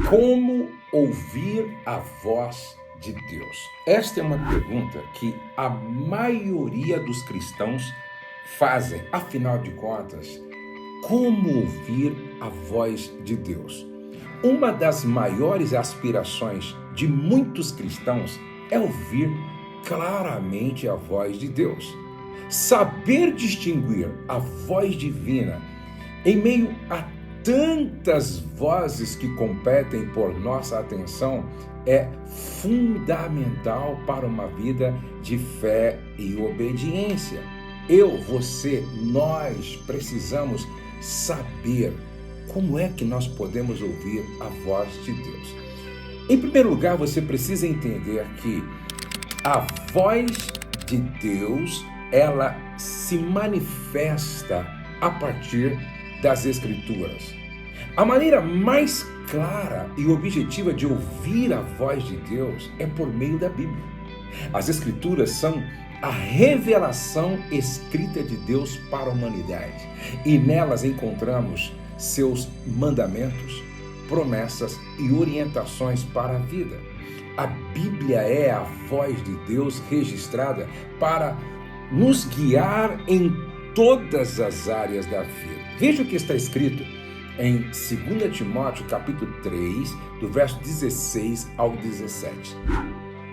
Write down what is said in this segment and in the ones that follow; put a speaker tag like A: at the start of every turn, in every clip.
A: Como ouvir a voz de Deus? Esta é uma pergunta que a maioria dos cristãos fazem. Afinal de contas, como ouvir a voz de Deus? Uma das maiores aspirações de muitos cristãos é ouvir claramente a voz de Deus. Saber distinguir a voz divina em meio a tantas vozes que competem por nossa atenção é fundamental para uma vida de fé e obediência. Eu, você, nós precisamos saber como é que nós podemos ouvir a voz de Deus. Em primeiro lugar, você precisa entender que a voz de Deus, ela se manifesta a partir das Escrituras. A maneira mais clara e objetiva de ouvir a voz de Deus é por meio da Bíblia. As Escrituras são a revelação escrita de Deus para a humanidade e nelas encontramos seus mandamentos, promessas e orientações para a vida. A Bíblia é a voz de Deus registrada para nos guiar em todas as áreas da vida. Veja o que está escrito em 2 Timóteo, capítulo 3, do verso 16 ao 17.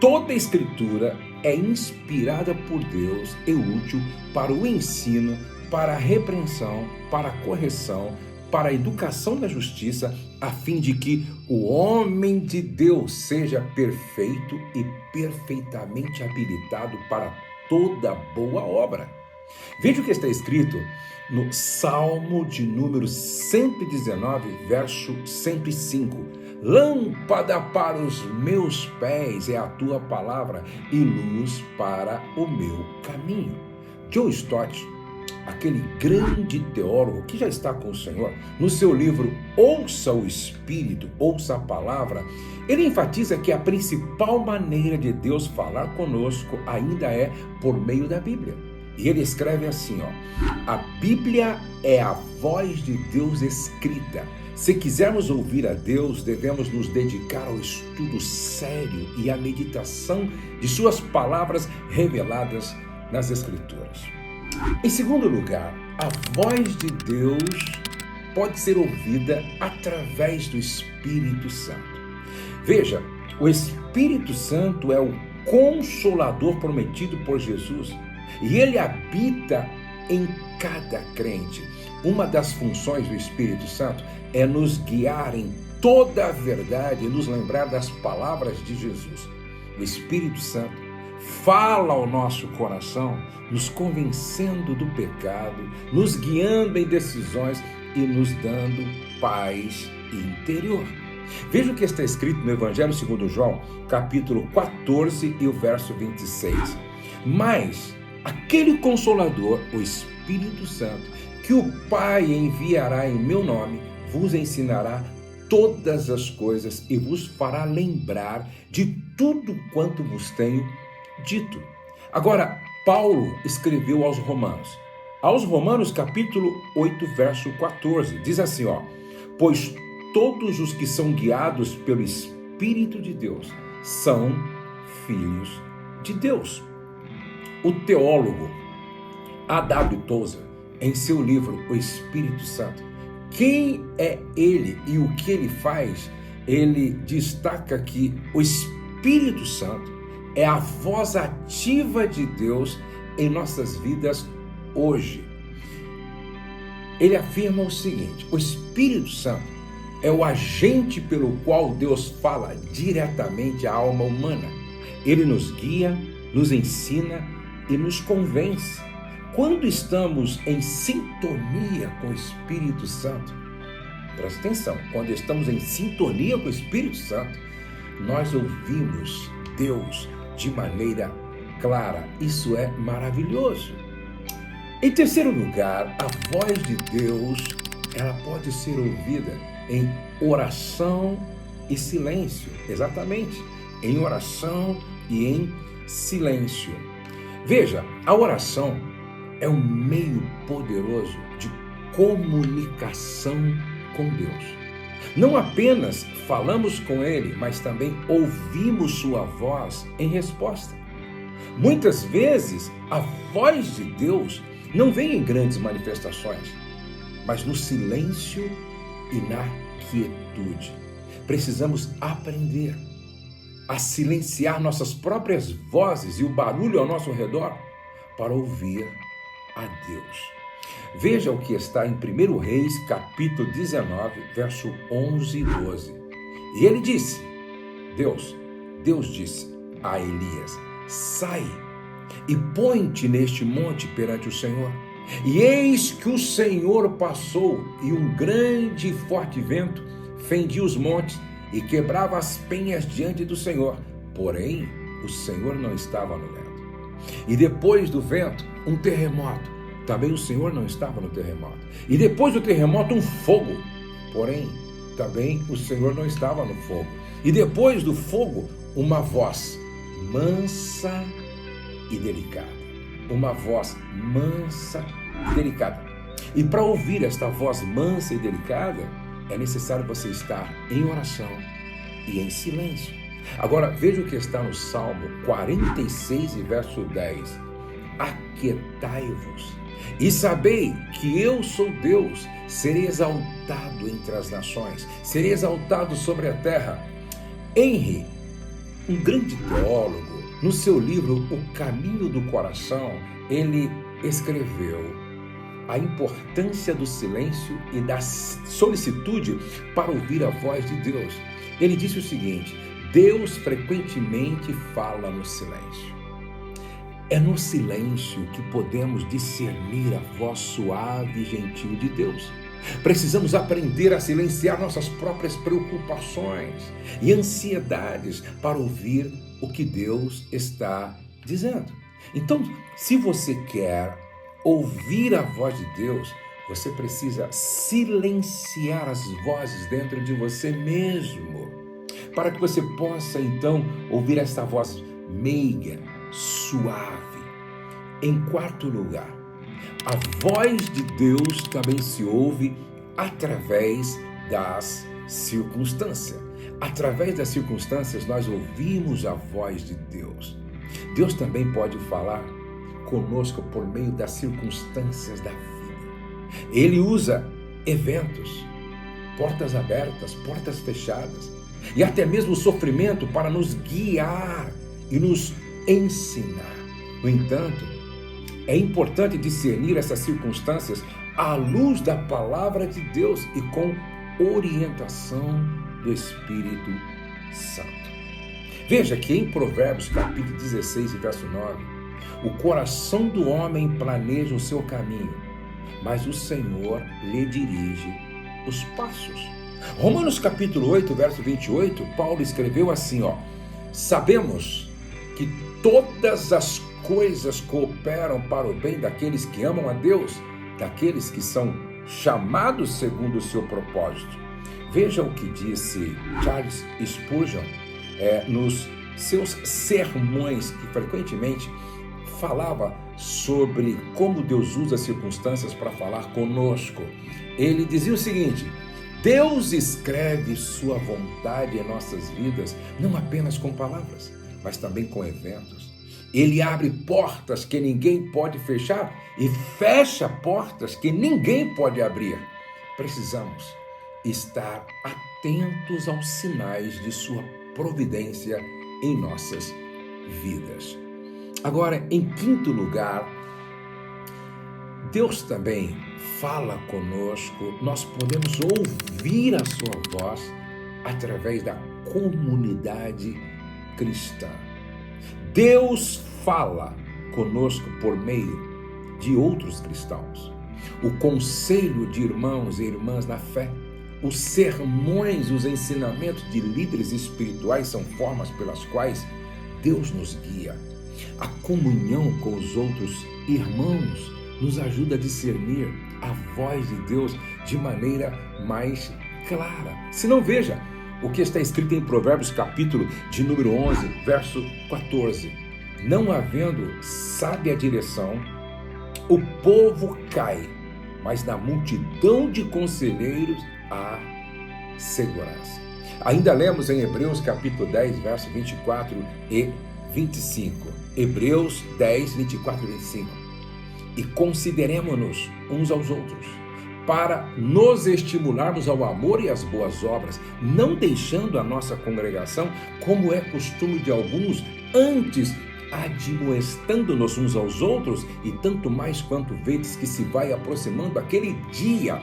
A: Toda a Escritura é inspirada por Deus e útil para o ensino, para a repreensão, para a correção, para a educação na justiça, a fim de que o homem de Deus seja perfeito e perfeitamente habilitado para toda boa obra. Veja o que está escrito no Salmo de número 119, verso 105. Lâmpada para os meus pés é a tua palavra e luz para o meu caminho. John Stott, aquele grande teólogo que já está com o Senhor, no seu livro Ouça o Espírito, Ouça a Palavra, ele enfatiza que a principal maneira de Deus falar conosco ainda é por meio da Bíblia. E ele escreve assim, a Bíblia é a voz de Deus escrita. Se quisermos ouvir a Deus, devemos nos dedicar ao estudo sério e à meditação de suas palavras reveladas nas Escrituras. Em segundo lugar, a voz de Deus pode ser ouvida através do Espírito Santo. Veja, o Espírito Santo é o Consolador prometido por Jesus e ele habita em cada crente. Uma das funções do Espírito Santo é nos guiar em toda a verdade e nos lembrar das palavras de Jesus. O Espírito Santo fala ao nosso coração, nos convencendo do pecado, nos guiando em decisões e nos dando paz interior. Veja o que está escrito no Evangelho segundo João, capítulo 14 e o verso 26. Mas aquele Consolador, o Espírito Santo, que o Pai enviará em meu nome, vos ensinará todas as coisas e vos fará lembrar de tudo quanto vos tenho dito. Agora, Paulo escreveu aos Romanos. Aos Romanos, capítulo 8, verso 14, diz assim, pois todos os que são guiados pelo Espírito de Deus são filhos de Deus. O teólogo A.W. Tozer, em seu livro O Espírito Santo, quem é ele e o que ele faz, ele destaca que o Espírito Santo é a voz ativa de Deus em nossas vidas hoje. Ele afirma o seguinte: o Espírito Santo é o agente pelo qual Deus fala diretamente à alma humana. Ele nos guia, nos ensina e nos convence. Quando estamos em sintonia com o Espírito Santo, presta atenção, quando estamos em sintonia com o Espírito Santo, nós ouvimos Deus de maneira clara. Isso é maravilhoso. Em terceiro lugar, a voz de Deus, ela pode ser ouvida em oração e silêncio. Exatamente, em oração e em silêncio. Veja, a oração é um meio poderoso de comunicação com Deus. Não apenas falamos com Ele, mas também ouvimos sua voz em resposta. Muitas vezes, a voz de Deus não vem em grandes manifestações, mas no silêncio e na quietude. Precisamos aprender a silenciar nossas próprias vozes e o barulho ao nosso redor para ouvir a Deus. Veja o que está em 1 Reis, capítulo 19, verso 11 e 12. E ele disse, Deus disse a Elias, sai e põe-te neste monte perante o Senhor. E eis que o Senhor passou, e um grande e forte vento fendia os montes e quebrava as penhas diante do Senhor. Porém, o Senhor não estava no vento. E depois do vento, um terremoto. Também o Senhor não estava no terremoto. E depois do terremoto, um fogo. Porém, também o Senhor não estava no fogo. E depois do fogo, uma voz mansa e delicada. Uma voz mansa e delicada. E para ouvir esta voz mansa e delicada, é necessário você estar em oração e em silêncio. Agora, veja o que está no Salmo 46 e verso 10. Aquietai-vos e sabei que eu sou Deus, serei exaltado entre as nações, serei exaltado sobre a terra. Henry, um grande teólogo, no seu livro O Caminho do Coração, ele escreveu a importância do silêncio e da solicitude para ouvir a voz de Deus. Ele disse o seguinte: Deus frequentemente fala no silêncio. É no silêncio que podemos discernir a voz suave e gentil de Deus. Precisamos aprender a silenciar nossas próprias preocupações e ansiedades para ouvir o que Deus está dizendo. Então, se você quer ouvir a voz de Deus, você precisa silenciar as vozes dentro de você mesmo, para que você possa então ouvir essa voz meiga, suave. Em quarto lugar, a voz de Deus também se ouve através das circunstâncias. Através das circunstâncias, nós ouvimos a voz de Deus. Deus também pode falar conosco por meio das circunstâncias da vida. Ele usa eventos, portas abertas, portas fechadas, e até mesmo o sofrimento para nos guiar e nos ensinar. No entanto, é importante discernir essas circunstâncias à luz da palavra de Deus e com orientação do Espírito Santo. Veja que em Provérbios capítulo 16, verso 9, o coração do homem planeja o seu caminho, mas o Senhor lhe dirige os passos. Romanos capítulo 8, verso 28, Paulo escreveu assim, sabemos que todas as coisas cooperam para o bem daqueles que amam a Deus, daqueles que são chamados segundo o seu propósito. Veja o que disse Charles Spurgeon nos seus sermões, que frequentemente falava sobre como Deus usa as circunstâncias para falar conosco. Ele dizia o seguinte: Deus escreve sua vontade em nossas vidas, não apenas com palavras, mas também com eventos. Ele abre portas que ninguém pode fechar e fecha portas que ninguém pode abrir. Precisamos estar atentos aos sinais de sua providência em nossas vidas. Agora, em quinto lugar, Deus também fala conosco, nós podemos ouvir a sua voz através da comunidade cristã. Deus fala conosco por meio de outros cristãos. O conselho de irmãos e irmãs na fé, os sermões, os ensinamentos de líderes espirituais são formas pelas quais Deus nos guia. A comunhão com os outros irmãos nos ajuda a discernir a voz de Deus de maneira mais clara. Se não, veja o que está escrito em Provérbios capítulo de número 11, verso 14. Não havendo sábia direção, o povo cai, mas na multidão de conselheiros há segurança. Ainda lemos em Hebreus capítulo 10, verso 24 e 25. Hebreus 10, 24 e 25. E consideremo-nos uns aos outros, para nos estimularmos ao amor e às boas obras, não deixando a nossa congregação, como é costume de alguns, antes admoestando-nos uns aos outros, e tanto mais quanto vedes que se vai aproximando aquele dia.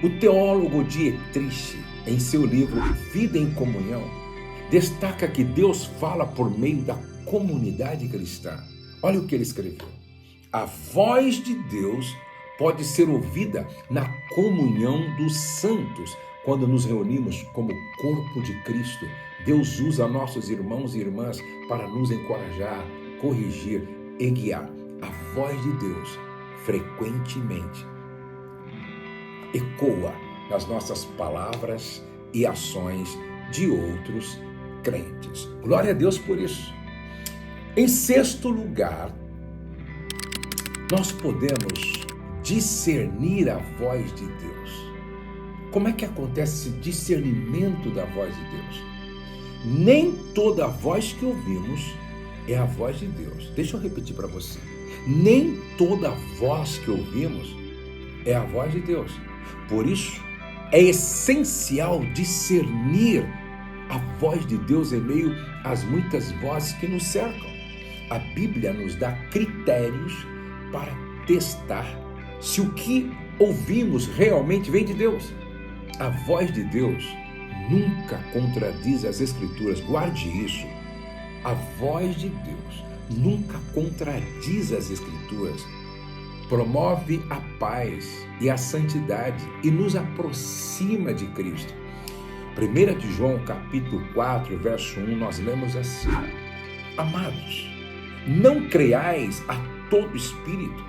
A: O teólogo Dietrich, em seu livro Vida em Comunhão, destaca que Deus fala por meio da comunidade cristã. Olha o que ele escreveu. A voz de Deus pode ser ouvida na comunhão dos santos, quando nos reunimos como corpo de Cristo. Deus usa nossos irmãos e irmãs para nos encorajar, corrigir e guiar. A voz de Deus frequentemente ecoa nas nossas palavras e ações de outros crentes. Glória a Deus por isso. Em sexto lugar, nós podemos discernir a voz de Deus. Como é que acontece esse discernimento da voz de Deus? Nem toda voz que ouvimos é a voz de Deus. Deixa eu repetir para você. Nem toda voz que ouvimos é a voz de Deus. Por isso, é essencial discernir a voz de Deus em meio às muitas vozes que nos cercam. A Bíblia nos dá critérios para testar se o que ouvimos realmente vem de Deus. A voz de Deus nunca contradiz as Escrituras. Guarde isso. A voz de Deus nunca contradiz as Escrituras. Promove a paz e a santidade e nos aproxima de Cristo. 1 de João, capítulo 4, verso 1, nós lemos assim: Amados, não creais a todo espírito,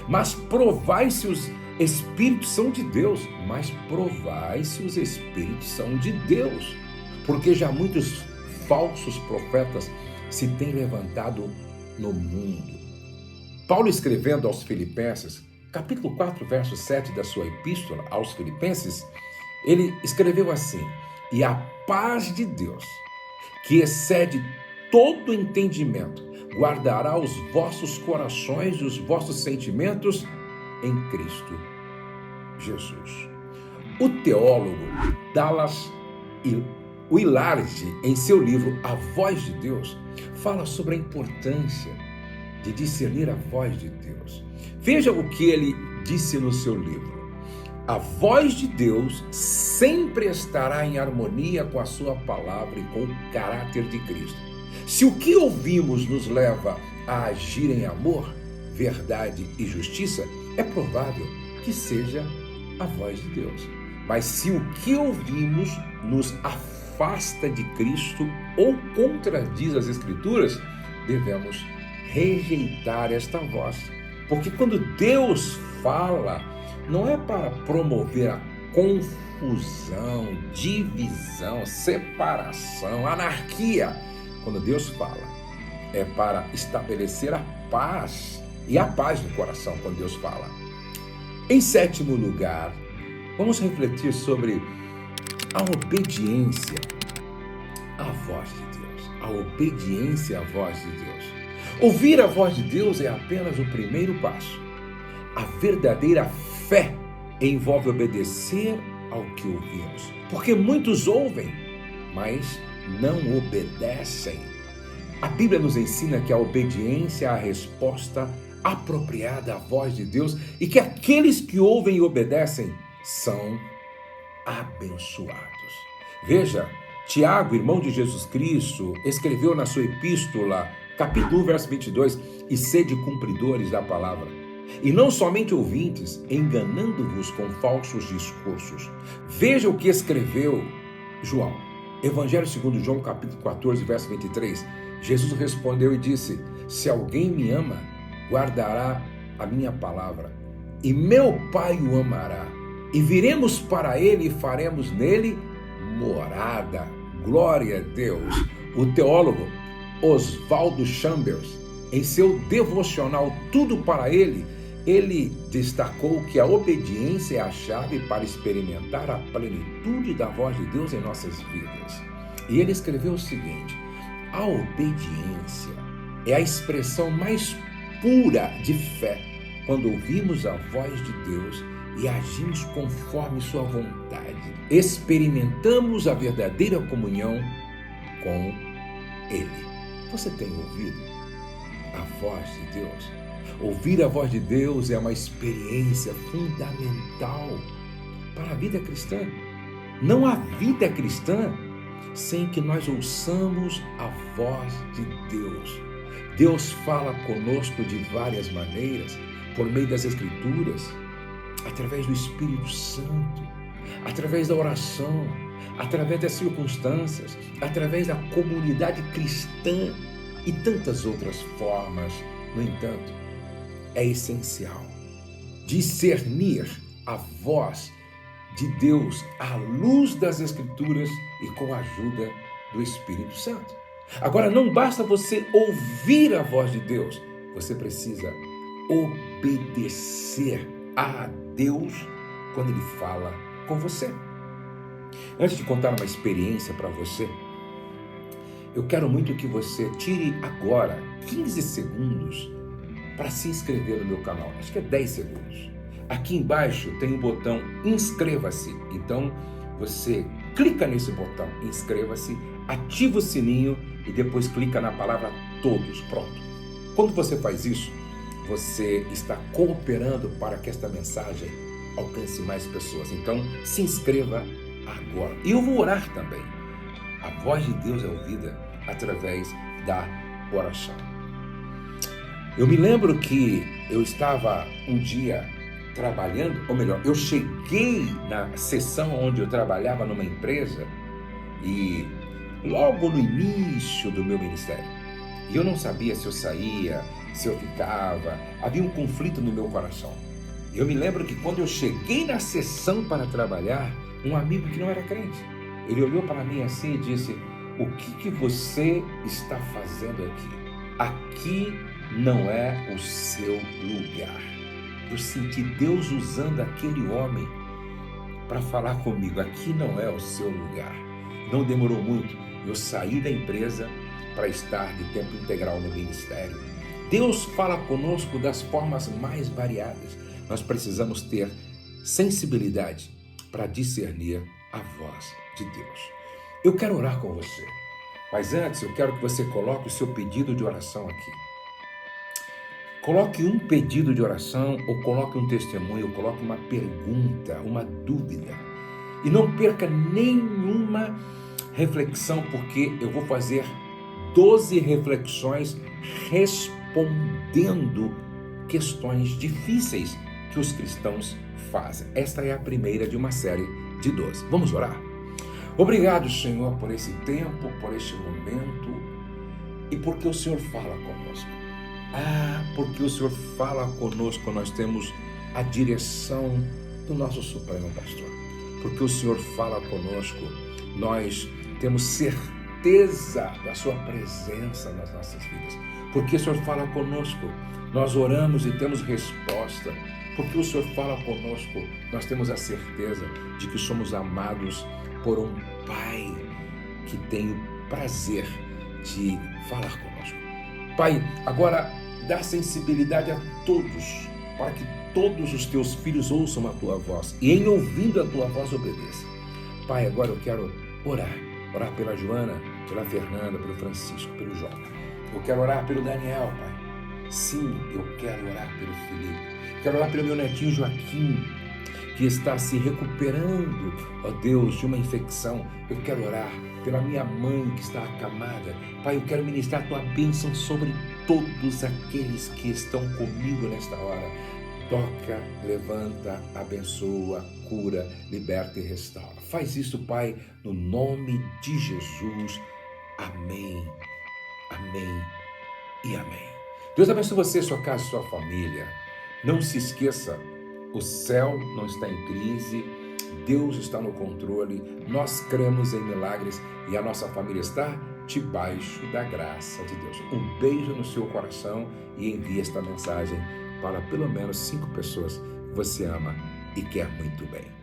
A: mas provai se os espíritos são de Deus, mas provai se os espíritos são de Deus, porque já muitos falsos profetas se têm levantado no mundo. Paulo, escrevendo aos Filipenses, capítulo 4, verso 7 da sua epístola aos Filipenses, ele escreveu assim: E a paz de Deus, que excede todo entendimento, guardará os vossos corações e os vossos sentimentos em Cristo Jesus. O teólogo Dallas Willard, em seu livro A Voz de Deus, fala sobre a importância de discernir a voz de Deus. Veja o que ele disse no seu livro. A voz de Deus sempre estará em harmonia com a sua palavra e com o caráter de Cristo. Se o que ouvimos nos leva a agir em amor, verdade e justiça, é provável que seja a voz de Deus. Mas se o que ouvimos nos afasta de Cristo ou contradiz as Escrituras, devemos rejeitar esta voz. Porque quando Deus fala, não é para promover a confusão, divisão, separação, anarquia. Quando Deus fala, é para estabelecer a paz, e a paz no coração quando Deus fala. Em sétimo lugar, vamos refletir sobre a obediência à voz de Deus. A obediência à voz de Deus. Ouvir a voz de Deus é apenas o primeiro passo. A verdadeira fé envolve obedecer ao que ouvimos. Porque muitos ouvem, mas não obedecem. A Bíblia nos ensina que a obediência é a resposta apropriada à voz de Deus e que aqueles que ouvem e obedecem são abençoados. Veja, Tiago, irmão de Jesus Cristo, escreveu na sua epístola, capítulo 1, verso 22, e sede cumpridores da palavra, e não somente ouvintes, enganando-vos com falsos discursos. Veja o que escreveu João, Evangelho segundo João, capítulo 14, verso 23. Jesus respondeu e disse: se alguém me ama, guardará a minha palavra, e meu Pai o amará, e viremos para ele e faremos nele morada. Glória a Deus. O teólogo Oswaldo Chambers, em seu devocional Tudo para Ele, ele destacou que a obediência é a chave para experimentar a plenitude da voz de Deus em nossas vidas. E ele escreveu o seguinte: a obediência é a expressão mais pura de fé quando ouvimos a voz de Deus e agimos conforme sua vontade. Experimentamos a verdadeira comunhão com Ele. Você tem ouvido a voz de Deus? Ouvir a voz de Deus é uma experiência fundamental para a vida cristã. Não há vida cristã sem que nós ouçamos a voz de Deus. Deus fala conosco de várias maneiras, por meio das Escrituras, através do Espírito Santo, através da oração, através das circunstâncias, através da comunidade cristã e tantas outras formas. No entanto, é essencial discernir a voz de Deus à luz das Escrituras e com a ajuda do Espírito Santo. Agora, não basta você ouvir a voz de Deus, você precisa obedecer a Deus quando Ele fala com você. Antes de contar uma experiência para você, eu quero muito que você tire agora 15 segundos para se inscrever no meu canal. Acho que é 10 segundos. Aqui embaixo tem o botão inscreva-se. Então você clica nesse botão inscreva-se, ativa o sininho e depois clica na palavra todos. Pronto. Quando você faz isso, você está cooperando para que esta mensagem alcance mais pessoas. Então se inscreva agora. E eu vou orar também. A voz de Deus é ouvida através da oração. Eu me lembro que eu estava um dia trabalhando, ou melhor, eu cheguei na seção onde eu trabalhava numa empresa e logo no início do meu ministério, e eu não sabia se eu saía, se eu ficava, havia um conflito no meu coração. Eu me lembro que quando eu cheguei na seção para trabalhar, um amigo que não era crente, ele olhou para mim assim e disse: o que você está fazendo aqui? Aqui não é o seu lugar. Eu senti Deus usando aquele homem para falar comigo. Aqui não é o seu lugar. Não demorou muito. Eu saí da empresa para estar de tempo integral no ministério. Deus fala conosco das formas mais variadas. Nós precisamos ter sensibilidade para discernir a voz de Deus. Eu quero orar com você, mas antes eu quero que você coloque o seu pedido de oração aqui. Coloque um pedido de oração, ou coloque um testemunho, ou coloque uma pergunta, uma dúvida. E não perca nenhuma reflexão, porque eu vou fazer 12 reflexões respondendo questões difíceis que os cristãos fazem. Esta é a primeira de uma série de 12. Vamos orar? Obrigado, Senhor, por esse tempo, por este momento e porque o Senhor fala conosco. Porque o Senhor fala conosco, nós temos a direção do nosso Supremo Pastor. Porque o Senhor fala conosco, nós temos certeza da sua presença nas nossas vidas. Porque o Senhor fala conosco, nós oramos e temos resposta. Porque o Senhor fala conosco, nós temos a certeza de que somos amados por um Pai que tem o prazer de falar conosco. Pai, agora dá sensibilidade a todos, para que todos os teus filhos ouçam a tua voz e em ouvindo a tua voz obedeçam. Pai, agora eu quero orar pela Joana, pela Fernanda, pelo Francisco, pelo João. Eu quero orar pelo Daniel, Pai. Sim, eu quero orar pelo Felipe. Quero orar pelo meu netinho Joaquim, que está se recuperando, ó Deus, de uma infecção. Eu quero orar pela minha mãe que está acamada. Pai, eu quero ministrar a tua bênção sobre todos aqueles que estão comigo nesta hora. Toca, levanta, abençoa, cura, liberta e restaura. Faz isso, Pai, no nome de Jesus. Amém, amém e amém. Deus abençoe você, sua casa e sua família. Não se esqueça, o céu não está em crise, Deus está no controle, nós cremos em milagres e a nossa família está debaixo da graça de Deus. Um beijo no seu coração e envie esta mensagem para pelo menos 5 pessoas que você ama e quer muito bem.